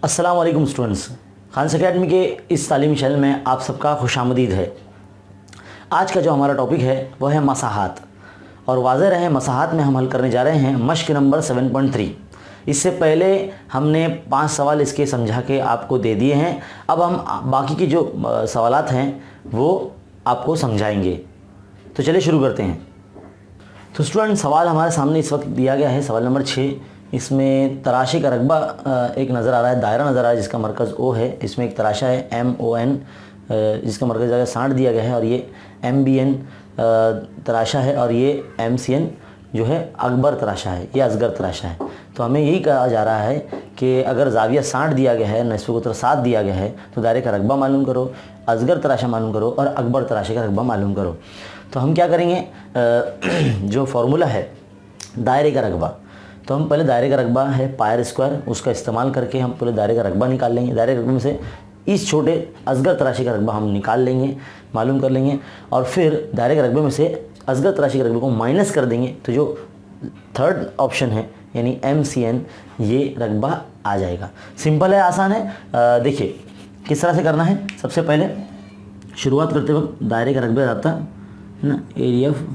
अस्सलाम वालेकुम students, Khans academy के इस तालीमी चैनल में आप सबका खुशामदीद है। आज का जो हमारा टॉपिक है वह है मसाहात, और वाज़ेह रहे मसाहात में हम हल करने जा रहे हैं मश्क नंबर 7.3। इससे पहले हमने 5 सवाल इसके समझा के आपको दे दिए हैं। अब हम बाकी की जो सवालात हैं वो आपको समझाएंगे। तो चलिए शुरू करते हैं। तो स्टूडेंट, सवाल हमारे सामने इस वक्त दिया गया है, सवाल नंबर 6। इसमें तराशे का रकबा एक नज़र आ रहा है, दायरा नज़र आ रहा है जिसका मरकज़ O है। इसमें एक तराशा है MON जिसका मरकज़ जगह 60 दिया गया है, और ये MBN तराशा है, और ये MCN जो है अकबर तराशा है, ये असगर तराशा है। तो हमें यही कहा जा रहा है कि अगर ज़ाविया 60 दिया गया है, नस्फ़ कुतर 7 दिया गया है, तो दायरे का रकबा मालूम करो, असगर तराशा मालूम करो और अकबर तराशे का रकबा मालूम करो। तो हम क्या करेंगे, जो फार्मूला है दायरे का रकबा, तो हम पहले दायरे का रकबा है पायर स्क्वायर, उसका इस्तेमाल करके हम पहले दायरे का रकबा निकाल लेंगे। दायरे के रकबे में से इस छोटे असगर तराशे का रकबा हम निकाल लेंगे, मालूम कर लेंगे, और फिर दायरे के रकबे में से असगर तराशे के रकबे को माइनस कर देंगे। तो जो थर्ड ऑप्शन है यानी MCN, ये रकबा आ जाएगा। सिंपल है, आसान है। देखिए किस तरह से करना है। सबसे पहले शुरुआत करते वक्त दायरे का रकबा आता है ना, एरिया ऑफ,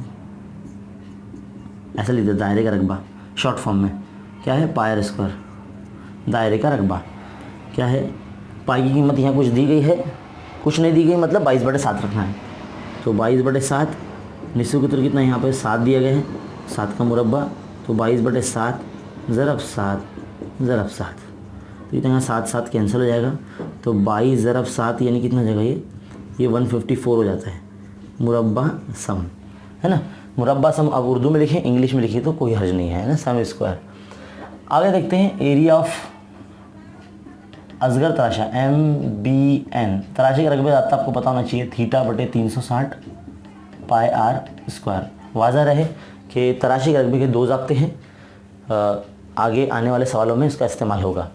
ऐसा लिखते दायरे का रकबा शॉर्ट फॉर्म में क्या है, पायर स्क्वायर। दायरे का रकबा क्या है, पाई की कीमत यहाँ कुछ दी गई है, कुछ नहीं दी गई, मतलब 22/7 रखना है। तो 22/7, निस्फ़ कुतर कितना यहाँ पर 7 दिया गया है, 7 का मुरब्बा, तो 22/7 ज़रब 7 ज़रब 7, तो इतना यहाँ 7 कैंसिल हो जाएगा। तो 22 ज़रब 7 यानी कितना जगह ये 154 हो जाता है। मुरब्बा सम है ना, मुरब्बा सम अब उर्दू में लिखें, इंग्लिश में लिखिए तो कोई हर्ज नहीं है ना, सम स्क्वायर। आगे देखते हैं एरिया ऑफ असगर तराशा MBN। तराशे का रकबे आता आपको पता होना चाहिए, θ/360 पाई आर स्क्वायर। वाज़ा रहे कि तराशे के रकबे के 2 ज़ाब्ते हैं, आगे आने वाले सवालों में इसका इस्तेमाल होगा।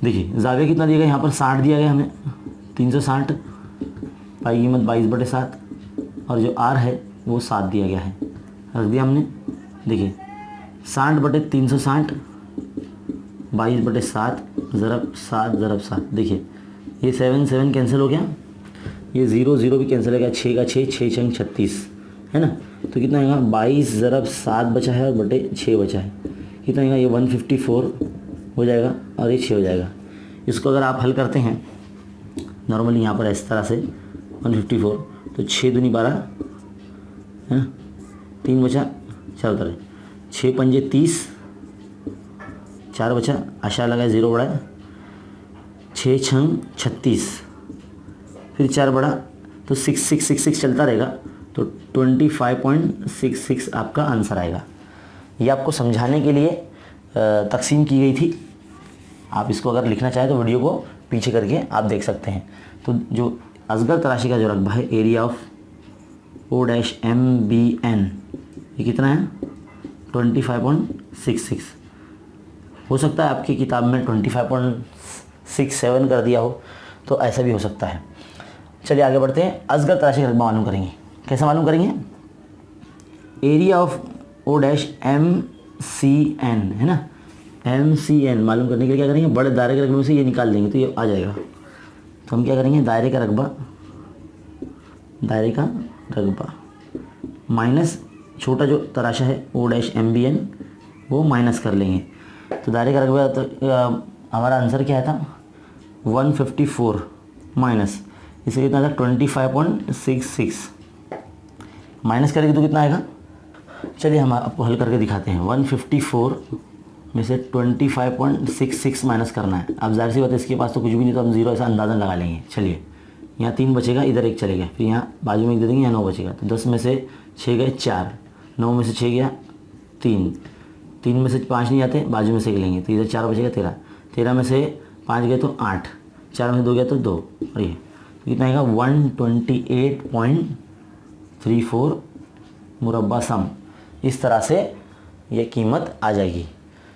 देखिए ज़ाविया कितना दिया गया, यहाँ पर 60 दिया गया हमें, 360, पाई कीमत 22/7, और जो R है वो 7 दिया गया है, रख दिया हमने। देखिए 60/360 22/7 ज़रब 7 ज़रब 7, देखिए ये 7 कैंसिल हो गया, ये 0 भी कैंसिल हो गया, 6 का 6, 6 छंग 36 है ना। तो कितना आएगा, 22 ज़रब 7 बचा है और बटे 6 बचा है, कितना आएगा, ये 154 हो जाएगा और ये 6 हो जाएगा। इसको अगर आप हल करते हैं नॉर्मली यहाँ पर इस तरह से 154, तो 6 दूनी 12 है ना, 3 बचा, 4 उतरे, 6 पंजे 30, 4 बचा, आशा लगा 0 बढ़ा, 6 छंग 36, फिर 4 बढ़ा, तो 6666 चलता रहेगा। तो 25.66 आपका आंसर आएगा। ये आपको समझाने के लिए तकसीम की गई थी। आप इसको अगर लिखना चाहें तो वीडियो को पीछे करके आप देख सकते हैं। तो जो असगर तराशी का जो रकबा है एरिया ऑफ O-MBN, ये कितना है, 25.66। हो सकता है आपकी किताब में 25.67 कर दिया हो, तो ऐसा भी हो सकता है। चलिए आगे बढ़ते हैं। असगर तराशी का रकबा मालूम करेंगे। कैसे मालूम करेंगे, एरिया ऑफ O-MCN है ना, MCN मालूम करने के लिए क्या करेंगे, बड़े दायरे के रकबे में से ये निकाल देंगे तो ये आ जाएगा। तो हम क्या करेंगे, दायरे का रकबा माइनस छोटा जो तराशा है O-MBN वो माइनस कर लेंगे। तो दायरे का रकबा तो हमारा आंसर क्या था, 154 माइनस इसे कितना था, 25.66 माइनस करेंगे तो कितना आएगा। चलिए हम आपको हल करके दिखाते हैं। 154 में से 25.66 माइनस करना है। अब जाहिर सी बात है इसके पास तो कुछ भी नहीं, तो हम 0 ऐसा अंदाज़ा लगा लेंगे। चलिए यहाँ 3 बचेगा, इधर 1 चलेगा, फिर यहाँ बाजू में 1 दे देंगे, यहाँ 9 बचेगा। तो 10 में से 6 गए 4, 9 में से 6 गया 3, 3 में से 5 नहीं आते, बाजू में से 1 लेंगे, तो इधर 4 बचेगा 13, 13 में से 5 गए तो 8, 4 में से 2 गया तो 2, और ये तो कितना आएगा, 128.34 मुरब्बा सम। इस तरह से ये कीमत आ जाएगी।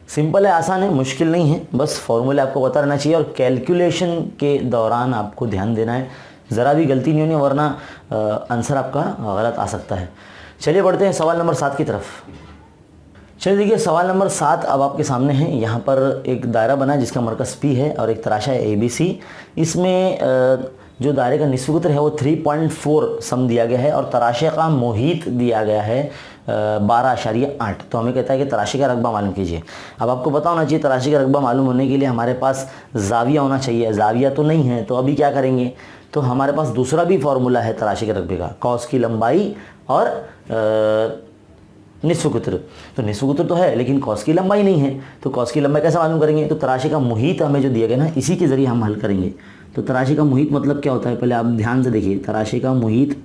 सिंपल है, आसान है, मुश्किल नहीं है, बस फॉर्मूले आपको पता रहना चाहिए, और कैलकुलेशन के दौरान आपको ध्यान देना है, ज़रा भी गलती नहीं होनी, वरना आंसर आपका गलत आ सकता है। चलिए बढ़ते हैं सवाल नंबर 7 की तरफ। चलिए देखिए सवाल नंबर 7 अब आपके सामने है। यहाँ पर एक दायरा बना है जिसका मरकज़ P है और एक तराशा है ABC। इसमें जो दायरे का निस्फ कुतर है वो 3.4 सम दिया गया है और तराशे का मुहीत दिया गया है 12.8। तो हमें कहता है कि तराशे का रकबा मालूम कीजिए। अब आपको पता होना चाहिए तराशे का रकबा मालूम होने के लिए हमारे पास जाविया होना चाहिए। जाविया तो नहीं है, तो अभी क्या करेंगे, तो हमारे पास दूसरा भी फार्मूला है तराशे के रकबे का, कॉस की लंबाई और निस्फ कुतर। तो निस्फ कुतर तो है लेकिन कॉस की लंबाई नहीं है, तो कॉस की लंबाई कैसे मालूम करेंगे, तो तराशे का मुहीत हमें जो दिया गया ना इसी के ज़रिए हम हल करेंगे। तो तराशे का मुहीत मतलब क्या होता है, पहले आप ध्यान से देखिए तराशे का मुहीत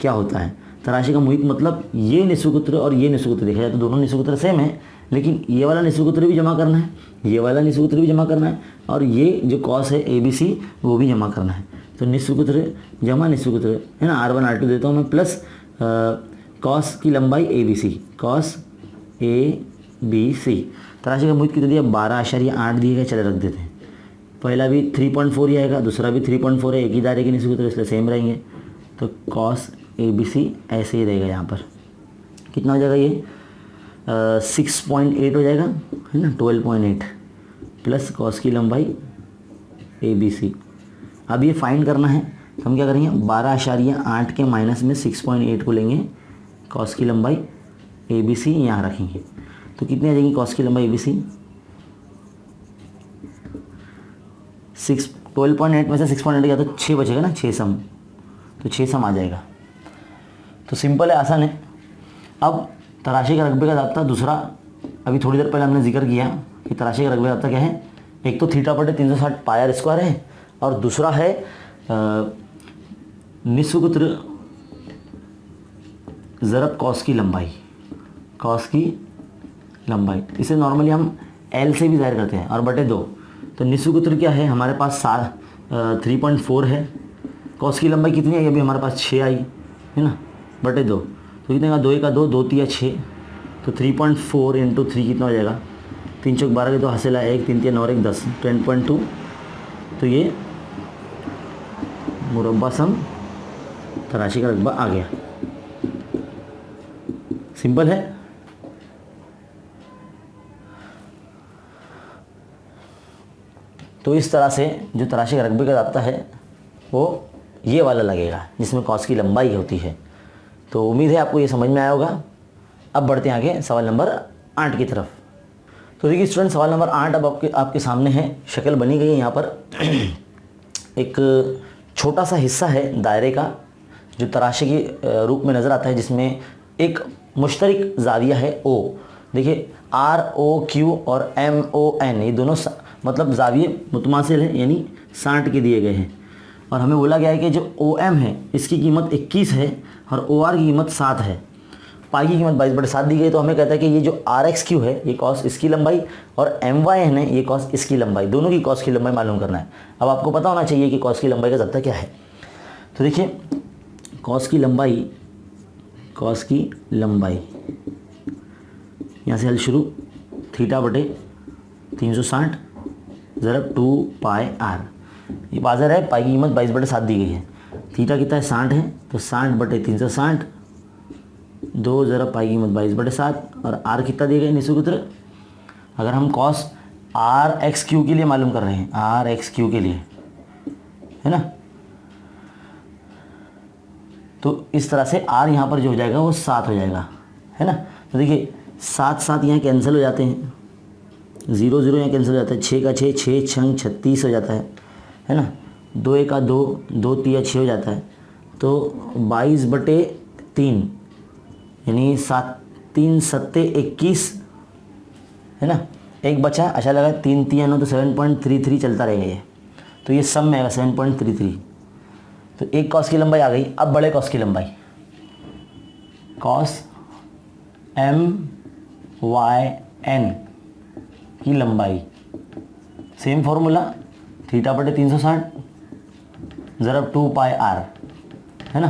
क्या होता है। तराशे का मुहीत मतलब ये निस्फ कुतर और ये निस्फ कुतर देखा जाए तो दोनों निस्फ कुतर सेम है, लेकिन ये वाला निस्फ कुतर भी जमा करना है, ये वाला निस्फ कुतर भी जमा करना है और ये जो कॉस है ABC वो भी जमा करना है। तो निस्फ कुतर जमा निस्फ कुतर है ना, R1 R2 देता हूँ मैं, प्लस कॉस की लंबाई ABC, कॉस ABC। तराशे का मुहीत कितना दिया, 12.8 दिए गए। चले रख देते हैं, पहला भी 3.4 ही आएगा, दूसरा भी 3.4 है, एक ही दायरे के निस्फ कुतर इसलिए सेम रहेंगे। तो कॉस ABC ऐसे ही रहेगा। यहाँ पर कितना हो जाएगा, ये 6.8 हो जाएगा है ना, 12.8 प्लस कॉस की लंबाई ABC। अब ये फाइंड करना है तो हम क्या करेंगे, 12.8 के माइनस में 6.8 को लेंगे, कॉस की लंबाई ABC यहाँ रखेंगे। तो कितनी आ जाएगी कॉस की लंबाई ABC, 12.8 में से 6.8 गया तो 6 बचेगा ना, 6 सम, तो 6 सम आ जाएगा। तो सिंपल है, आसान है। अब तराशे का रकबे का ज़ाब्ता दूसरा, अभी थोड़ी देर पहले हमने जिक्र किया कि तराशे का रकबे का ज़ाब्ता क्या है, एक तो थीटा बटे 360 पाई R² है और दूसरा है निस्फ कुतर ज़रब कॉस की लंबाई, कॉस की लंबाई। इसे नॉर्मली हम L से भी ज़ाहिर करते हैं और बटे 2। तो निस्फ कुतर क्या है हमारे पास 3.4 है, कॉस की लंबाई कितनी आई, अभी हमारे पास 6 आई है ना, बटे 2। तो कितने का, 2 का 2, 2 3 6, तो 3.4 इंटू 3 कितना हो जाएगा, 3 चौक 12 के तो हासिल है 1, 3 3 और 1 10, 10.2। तो ये मुरब्बा सम तराशे का रकबा आ गया। सिंपल है। तो इस तरह से जो तराशे का रकबे का ज़ाब्ता है वो ये वाला लगेगा जिसमें कॉस की लंबाई होती है। तो उम्मीद है आपको ये समझ में आया होगा। अब बढ़ते हैं आगे सवाल नंबर 8 की तरफ। तो देखिए स्टूडेंट, सवाल नंबर 8 अब आपके सामने है, शक्ल बनी गई है। यहाँ पर एक छोटा सा हिस्सा है दायरे का जो तराशे के रूप में नज़र आता है, जिसमें एक मुश्तरक जाविया है O। देखिए ROQ और MON ये दोनों मतलब जाविये मुतमासिल हैं, यानी 60 के दिए गए हैं। और हमें बोला गया है कि जो OM है इसकी कीमत 21 है और OR की कीमत 7 है। पाई की कीमत 22/7 दी गई। तो हमें कहता है कि ये जो RXQ है ये कॉस इसकी लंबाई और MYN है ये कॉस इसकी लंबाई, दोनों की कॉस की लंबाई मालूम करना है। अब आपको पता होना चाहिए कि कॉस की लंबाई का ज़ाब्ता क्या है। तो देखिए कॉस की लंबाई, कॉस की लंबाई यहाँ से हल शुरू, थीटा बटे 360 ज़रब 2 पाई R। ये बाज़र है, पाई की कीमत 22/7 दी गई है। थीटा कितना है, 60 है, तो 60 बटे 360, 2 ज़रब पाई की कीमत 22/7 और R कितना दिया गया निस्फ कुतर। अगर हम कॉस RXQ के लिए मालूम कर रहे हैं, RXQ के लिए है ना, तो इस तरह से R यहाँ पर जो हो जाएगा वो 7 हो जाएगा है ना। तो देखिए 7 7 यहाँ कैंसिल हो जाते हैं, 0 0 यहाँ कैंसिल हो जाता है, 6 का 6, 6 6 36 हो जाता है ना। 2 1 का 2, 2 3 6 हो जाता है। तो 22/3 यानी 7 3 7 21 है ना। एक बचा, अच्छा लगा, 3 3 9 तो 7.33 चलता रहेगा ये। तो ये सम में आएगा 7.33। तो एक कॉस की लंबाई आ गई। अब बड़े कॉस की लंबाई, कॉस MYN की लंबाई, सेम फॉर्मूला, थीटा बटे 360 ज़रब 2 पाई R है ना।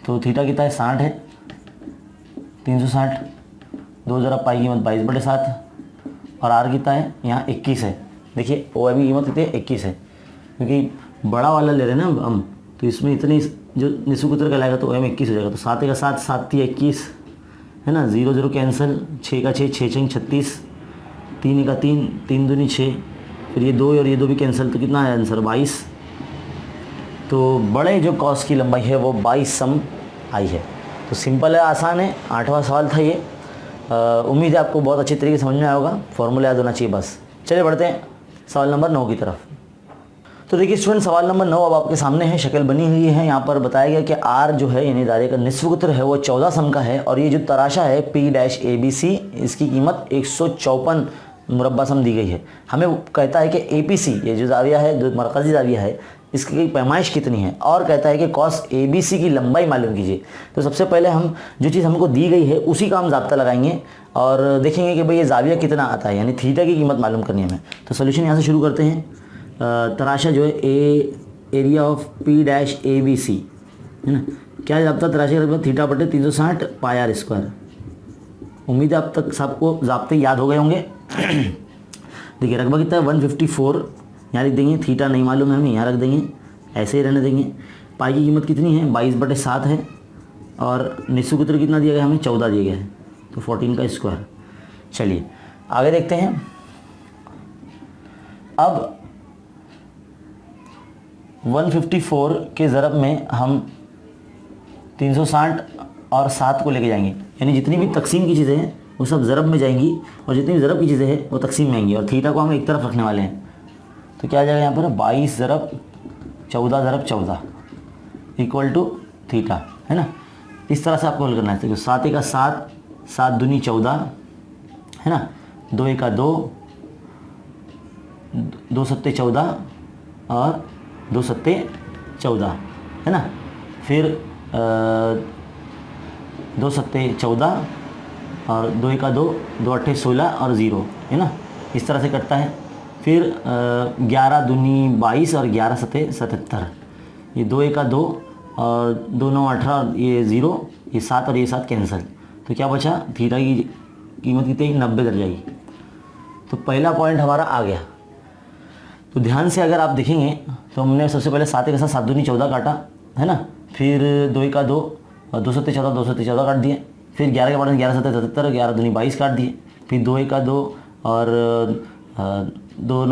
तो थीटा कितना है, 60 है, 360, 2 ज़रब पाई की कीमत 22/7 और R कितना है यहाँ 21 है। देखिए OM की कीमत कितनी है, 21 है, क्योंकि बड़ा वाला ले रहे हैं ना हम, तो इसमें इतनी जो निस्फ कुतर कहलाएगा तो OM 21 हो जाएगा। तो 7 का 7, 7 3 21 है है ना, 0 0 कैंसिल, 6 का 6, 6 6 36, 3 का 3, 3 दूनी 6, फिर ये 2 और ये 2 भी कैंसिल, तो कितना है आंसर 22। तो बड़े जो कॉस की लंबाई है वो 22 सम आई है। तो सिंपल है, आसान है, 8वां सवाल था ये। उम्मीद है आपको बहुत अच्छी तरीके से समझ में आया होगा, फॉर्मूला याद होना चाहिए बस। चलिए बढ़ते हैं सवाल नंबर 9 की तरफ। तो देखिए स्टूडेंट, सवाल नंबर 9 अब आपके सामने है, शक्ल बनी हुई है। यहाँ पर बताया गया कि आर जो है यानी दायरे का निस्फ उत्तर है वो 14 सम का है, और ये जो तराशा है P-ABC इसकी कीमत 154 मुरब्बा सम दी गई है। हमें कहता है कि APC ये जो जाविया है, जो मरकज़ी जाविया है, इसकी पैमाइश कितनी है, और कहता है कि कॉस ABC की लंबाई मालूम कीजिए। तो सबसे पहले हम जो चीज़ हमको दी गई है उसी का हम ज़ाब्ता लगाएंगे और देखेंगे कि भाई ये जाविया कितना आता है, यानी थीटा की कीमत मालूम करनी है हमें। तो सोल्यूशन यहाँ से शुरू करते हैं। तराशा जो है एरिया ऑफ P-ABC है ना, क्या ज़ाब्ता तराशा का रकबा थीटा बटे 360 पाई आर स्क्वायर। उम्मीद है अब तक सबको ज़ाब्ते याद हो गए होंगे। देखिए रकबा कितना है 154, यहाँ लिख देंगे, थीटा नहीं मालूम है हमें, यहाँ रख देंगे, ऐसे ही रहने देंगे। पाई की कीमत कितनी है 22/7 है, और निस्फ उत्तर कितना दिया गया हमें 14 दिया गया है, तो 14 का स्क्वायर। चलिए आगे देखते हैं। अब 154 के ज़रब में हम 360 और 7 को लेके जाएंगे, यानी जितनी भी तकसीम की चीज़ें हैं वो सब ज़रब में जाएंगी, और जितनी भी ज़रब की चीज़ें हैं वो तकसीम में आएंगी, और थीटा को हम एक तरफ रखने वाले हैं। तो क्या आ जाएगा यहाँ पर 22 ज़रब 14 ज़रब 14 इक्वल टू थीटा, है ना। इस तरह से आपको हल करना है। तो 7 1 का 7, 7 दूनी 14, है ना, 2 1 का 2, 2 7 14 और 2 7 14, है ना। फिर 2 7 14 और 2 1 का 2, 2 8 16 और 0, है ना, इस तरह से कटता है। फिर 11 दूनी 22 और 11 7 77, ये 2 1 का 2 और 2 9 18, ये 0, ये 7 और ये 7 कैंसिल। तो क्या बचा, थीटा की कीमत कितनी 90 दर्जा की। तो पहला पॉइंट हमारा आ गया। तो ध्यान से अगर आप देखेंगे तो हमने सबसे पहले 7 1 का 7 दूनी 14 काटा, है ना, फिर 2 1 का 2 और 2 7 14, 2 7 14 काट दिए, फिर 11 के बाद 11 7 77, 11 दूनी 22 काट दिए, फिर 2 1 का 2 और 2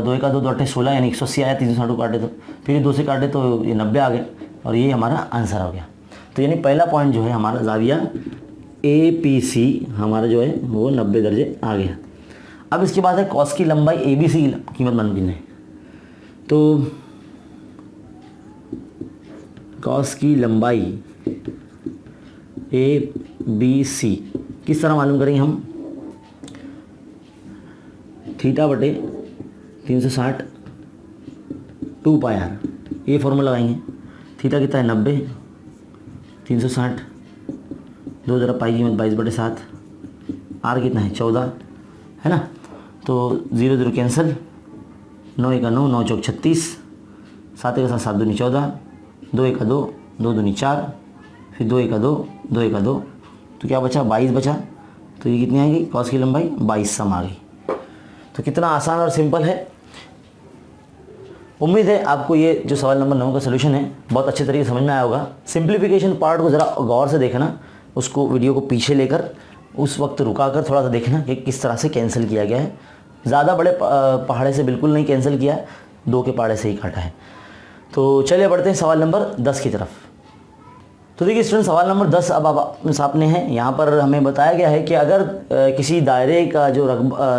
1 का 2, 2 8 16, यानी 180 आया, 360 काटे तो, फिर 2 से काटे तो ये 90 आ गया, और ये हमारा आंसर हो गया। तो यानी पहला पॉइंट जो है हमारा जाविया APC हमारा जो है वो 90 दर्जे आ गया। अब इसके बाद है कॉस की लंबाई ABC की कीमत मालूम करनी है। तो कॉस की लंबाई ABC किस तरह मालूम करेंगे हम, थीटा बटे 360 2 पाई आर, ये फॉर्मूला लगाएंगे। थीटा कितना है 90, 360, 2 ज़रा पाई की कीमत 22/7, आर कितना है 14, है ना। तो 0 0 कैंसिल, 9 1 का 9, 9 चौक 36, 7 1 का 7 दूनी 14, 2 1 का 2, 2 दूनी 4, फिर 2 1 का 2, 2 1 का 2, तो क्या बचा 22 बचा। तो ये कितनी आएगी, कॉस की लंबाई 22 सम आ गई। तो कितना आसान और सिंपल है। उम्मीद है आपको ये जो सवाल नंबर 9 का सलूशन है बहुत अच्छे तरीके से समझ में आया होगा। सिंप्लीफिकेशन पार्ट को ज़रा गौर से देखना, उसको वीडियो को पीछे लेकर उस वक्त रुका कर थोड़ा सा देखना कि किस तरह से कैंसिल किया गया है। ज़्यादा बड़े पहाड़े से बिल्कुल नहीं कैंसिल किया है, 2 के पहाड़े से ही काटा है। तो चलिए बढ़ते हैं सवाल नंबर 10 की तरफ। तो देखिए स्टूडेंट, सवाल नंबर 10 अब आप सामने है। यहाँ पर हमें बताया गया है कि अगर किसी दायरे का जो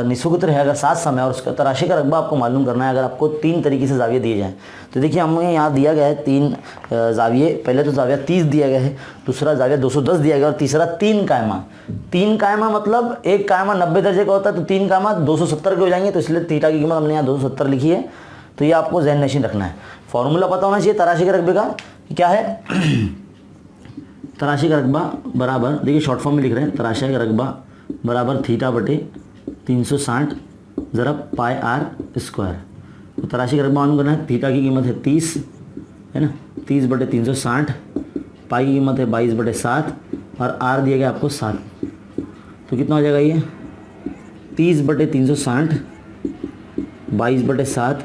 निस्फ उत्तर है अगर 7 सम है और उसका तराशे का रकबा आपको मालूम करना है, अगर आपको 3 तरीके से जाविये दिए जाएँ। तो देखिए हमें यहाँ दिया गया है 3 जाविये। पहले तो जाविया 30 दिया गया है, दूसरा जाविया 210 दिया गया, और तीसरा 3 कायमा। 3 कायमा मतलब एक कायमा 90 दर्जे का होता है, तो 3 कायमा 270 के हो जाएंगे। तो इसलिए थीटा की कीमत हमने यहाँ 270 लिखी है। तो ये आपको ज़हन नशीन रखना है। फॉर्मूला पता होना चाहिए तराशे के रकबे का, क्या है तराशे का रकबा बराबर, देखिए शॉर्ट फॉर्म में लिख रहे हैं, तराशे का रकबा बराबर थीटा बटे 360 ज़रब पाई आर स्क्वायर। तो तराशे का रकबा मालूम करना है। थीटा की कीमत है 30, है ना, 30 बटे 360, पाई की कीमत है 22/7, और आर दिया गया आपको 7। तो कितना हो जाएगा ये 30 बटे 360, 22/7,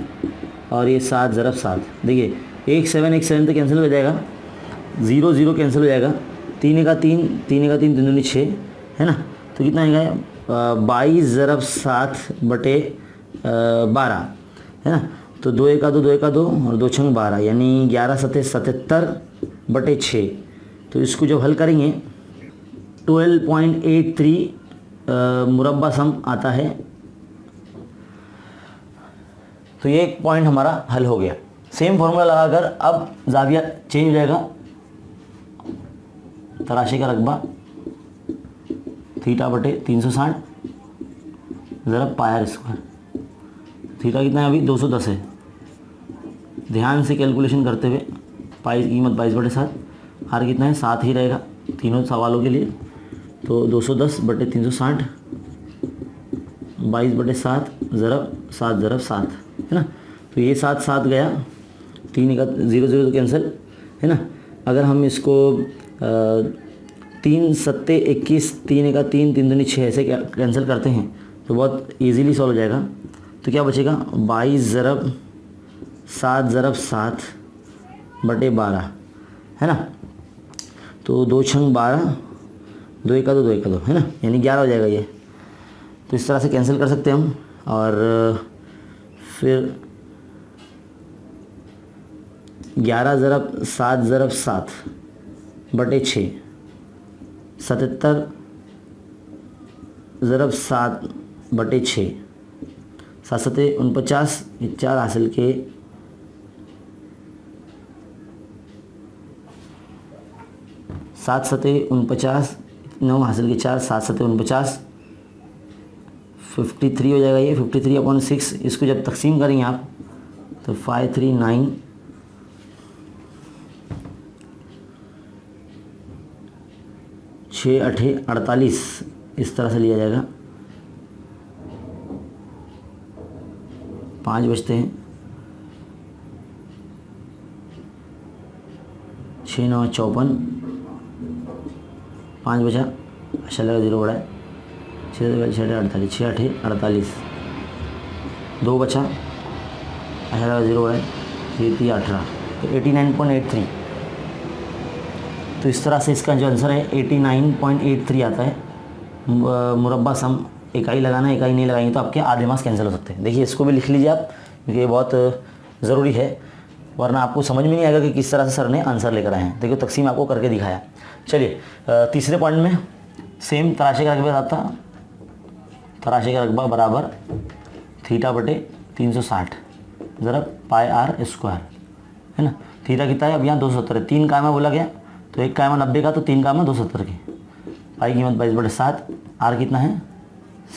और ये 7 ज़रब 7। देखिए 1 7 तो कैंसिल हो जाएगा, 0 0 कैंसिल हो जाएगा, 3 1 का 3, 3 1 का 3, 3 दूनी 6, है ना। तो कितना आएगा 22 ज़रब 7 बटे 12 है ना। तो 2 एका 2 2 एका 2 और 2 छंग 12 यानी 11 सते 77 बटे 6। तो इसको जब हल करेंगे 12.83 मुरब्बा सम आता है। तो ये एक पॉइंट हमारा हल हो गया। सेम फॉर्मूला लगाकर अब जाविया चेंज हो जाएगा। तराशे का रकबा थीटा बटे 360 ज़रब पाई आर स्क्वायर। थीटा कितना है अभी 210 है। ध्यान से कैलकुलेशन करते हुए पाई की कीमत 22/7, आर कितना है 7 ही रहेगा तीनों सवालों के लिए। तो 210 बटे 360 22/7 ज़रब 7 ज़रब 7 है ना। तो ये 7 7 गया, 3 का 0 0 तो कैंसिल है ना। अगर हम इसको 3 सत्ते 21 3 का 3 3 दूनी 6 ऐसे कैंसिल करते हैं तो बहुत इजीली सॉल्व हो जाएगा। तो क्या बचेगा 22 ज़रब 7 ज़रब 7 बटे 12 है ना। तो 2 छंग 12 2 एका 2 2 एका 2 है ना, यानी 11 हो जाएगा ये। तो इस तरह से कैंसिल कर सकते हैं हम। और फिर 11 ज़रब 7 ज़रब 7 बटे 6 77 ज़रब 7 बटे 6 7 सते 49 4 हासिल के 7 सते 49 9 हासिल के 4 7 सते 49 53 हो जाएगा ये 53/6। इसको जब तकसीम करेंगे आप तो 539 6 8 48 इस तरह से लिया जाएगा। 5 बचते हैं, 6 9 54 5 बचा, अच्छा लगा 0 बढ़ा है 6 6 48 6 8 48 2 बचा, अच्छा लगा 0 बढ़ा है 6 3 18 तो 89.83। तो इस तरह से इसका जो आंसर है 89.83 आता है। मुरब्बा सम इकाई लगाना, इकाई नहीं लगाएंगे तो आपके आधे मार्क्स कैंसिल हो सकते हैं। देखिए इसको भी लिख लीजिए आप, क्योंकि ये बहुत ज़रूरी है, वरना आपको समझ में नहीं आएगा कि किस तरह से सर ने आंसर लेकर आए हैं। देखिए तकसीम आपको करके दिखाया। चलिए तीसरे पॉइंट में सेम तराशे का रकबा आता, तराशे का रकबा बराबर थीटा बटे 360 ज़रब पाई आर स्क्वायर है ना। थीटा कितना है अब यहाँ 270 है, 3 कायमा बोला गया तो 1 कायमा 90 का, तो 3 कायमा 270 की। पाई कीमत 22/7, आर कितना है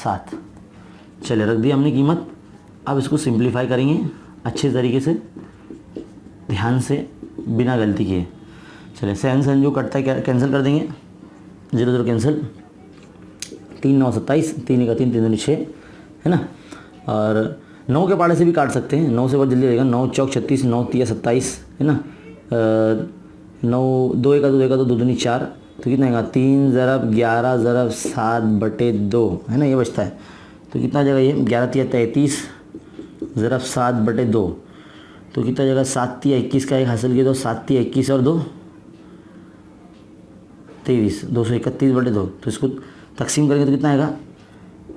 7। चलिए रख दिया हमने कीमत। अब इसको सिंप्लीफाई करेंगे अच्छे तरीके से, ध्यान से, बिना गलती किए। चलिए सहन सहन जो कटता है कैंसिल कर देंगे, 0 0 कैंसिल, 3 9 27 3 का 3 3 दूनी 6 है ना। और 9 के पाड़े से भी काट सकते हैं, 9 से बहुत जल्दी रहेगा। 9 चौक 36 9 3 27 है ना। 9 2 एका 2 एका 2 2 दूनी 4 तो कितना आएगा 3 ज़रब 11 ज़रब 7 बटे 2 है ना, ये बचता है। तो कितना जगह ये 11 3 33 ज़रब 7 बटे 2 तो कितना जगह 7 3 21 का एक हासिल किया तो 7 3 21 और 2 23 231 बटे 2। तो इसको तकसीम करेंगे तो कितना आएगा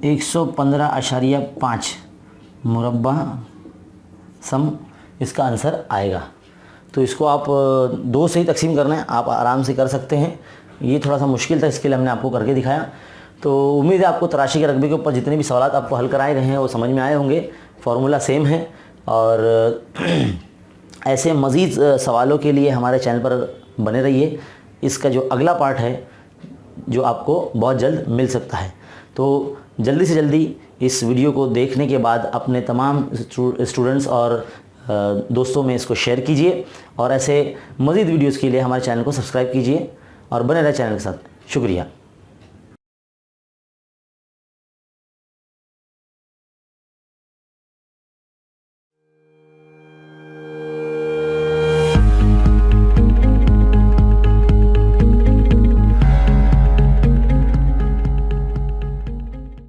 115.5 मुरब्बा सम इसका आंसर आएगा। तो इसको आप 2 से ही तकसीम करना है, आप आराम से कर सकते हैं। ये थोड़ा सा मुश्किल था, इसके लिए हमने आपको करके दिखाया। तो उम्मीद है आपको तराशी के रकबे के ऊपर जितने भी सवाल आपको हल कराए गए हैं वो समझ में आए होंगे। फार्मूला सेम है और ऐसे मज़ीद सवालों के लिए हमारे चैनल पर बने रहिए। इसका जो अगला पार्ट है जो आपको बहुत जल्द मिल सकता है। तो जल्दी से जल्दी इस वीडियो को देखने के बाद अपने तमाम स्टूडेंट्स और दोस्तों में इसको शेयर कीजिए और ऐसे मज़ीद वीडियोज़ के लिए हमारे चैनल को सब्सक्राइब कीजिए और बने रहे चैनल के साथ। शुक्रिया।